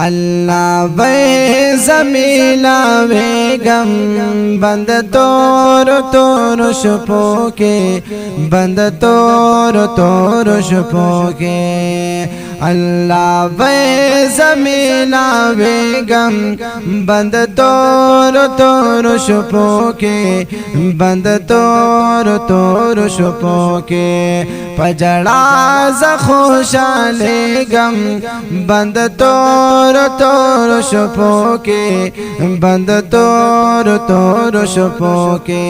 اللہ وے زمیلا ویگم بند تور تور شپو کے بند تور تور شپو کے اللہ وے زمیلا ویگم بند تور تور شپو کے بند تور تور شپو کے پجڑا زخوشالے گم بند تور تور شپو کے بند تور تور شپو کے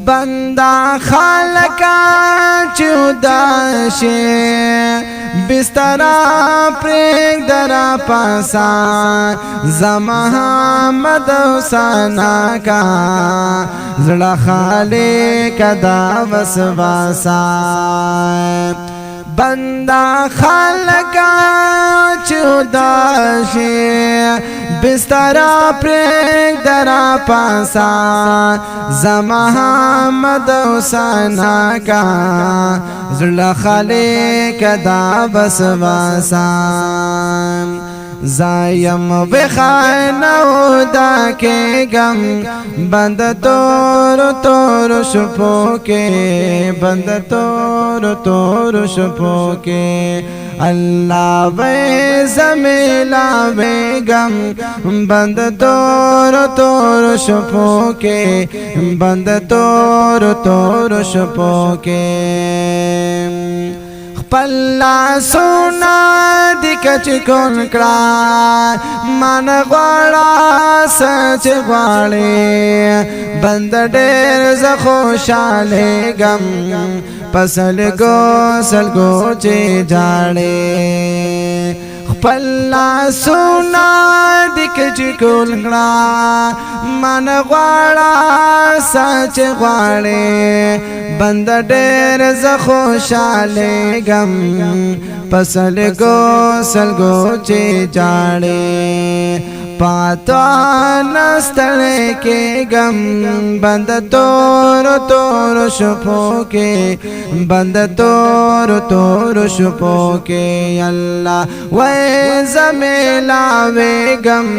بندہ خالقا چوداشے بسترا پریک درا پاسا زمحمد حسنا کا زڑا خالق دا وسواسا بندہ خالقا چوداشے بسترا پریک درا پاسا زمحمد حسنا کا زڑا خالق دا وسواسا زایم بخانو دا کے گم بند تور تور شپو کے بند تور تور شپو کے اللہ وے زمیلا وے گم بند تور تور شپو کے بند تور تور شپو کے پلا سونا دکچ کون کڑا من غوڑا سچ غوڑے بند ڈیر زخوشالے گم پسل گو سلگو چے جاڑے پلا سونا دکچ کون کڑا من غوڑا سچ غوڑے بند ڈیر زخوشالے گم پسل گو سلگو چے جاڑے پاتوا نستڑے کے گم بند تور تور شپو کے بند تور تور شپو کے اللہ وے زمیلا وے گم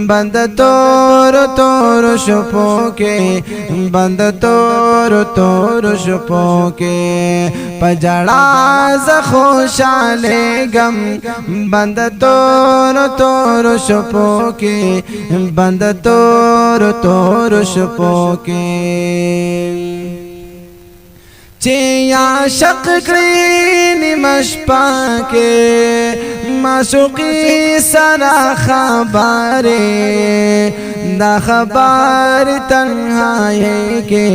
بند تور تور شپو کے بند تور تور شپو کے پجڑا زخوشالے گم بند تور تور شپو کے بند تور تور شپو کے چیا شق کری مشپا کے معشوقی سرا خبارے دا خبر تنہائی کے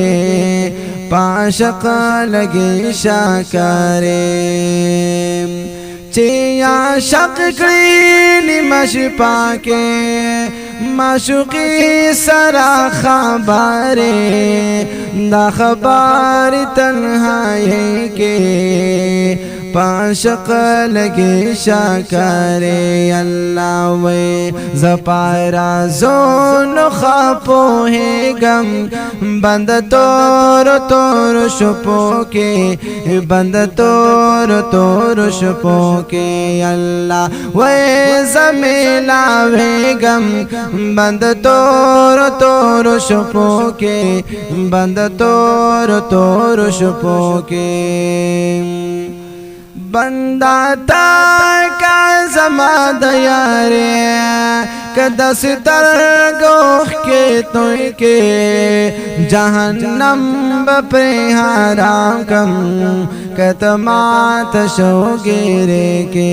پاشق لگے شاکرے چیا شق کری مشپا کے معشوقی سرا خبارے دا خبر تنہائی کے پاشق لگے شاکرے اللہ وے زپارا زون خاپو ہے گم بند تور تور شپو کے بند تور تور شپو کے اللہ وے زمیلا وے گم بند تور تور شپو کے بند تور تور شپو کے بندہ تا کا زما دیارے کدس ترگوخ کے توئی کے جہنم بپری حرام کم کتمات شوگیرے کے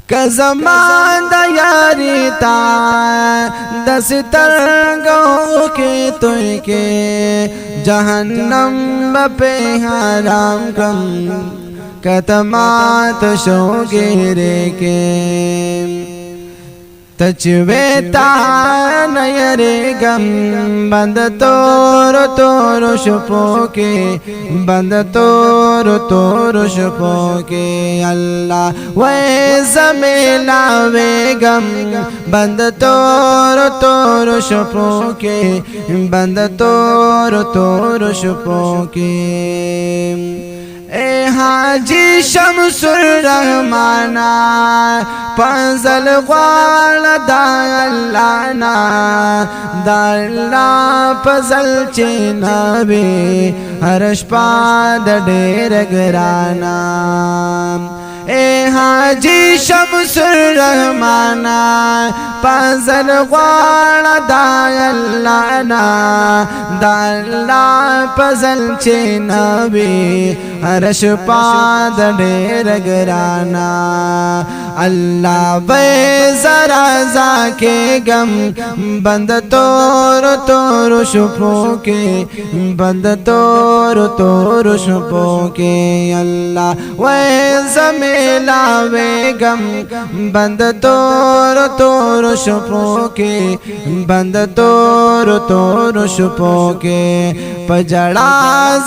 کزمان دیاری تا دس ترگو کے توئی کے جہنم بپے حرام کم کتمات شوگیرے کے تچویتا نیرے گم بند تور تور شپو کے بند تور تور شپو کے اللہ وے زمیلا وے گم بند تور تور شپو کے بند تور تور شپو کے اے حاجی شمس الرحمانا پنزل غوال دا اللہ نا دا اللہ پزل چی نبی ہرش پا دا دیر گرانا اے حاجی شمس الرحمانا پنزل غوال دا اللہ نا دا اللہ پزل چی نبی ہرش پا دا دیر گرانا اللہ بے ذرا زاکے گم بند تور تور شپو کے بند تور تور شپو کے اللہ وے زمیلا وے گم بند تور تور شپو کے بند تور تور شپو کے پجڑا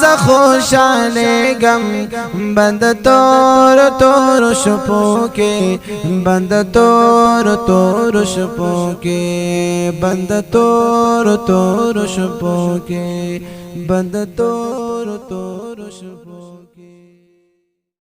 زخوشانے گم بند تور تور شپو کے بند تور تور شپو کے بند تور تور شپو کے بند تور تور شپو کے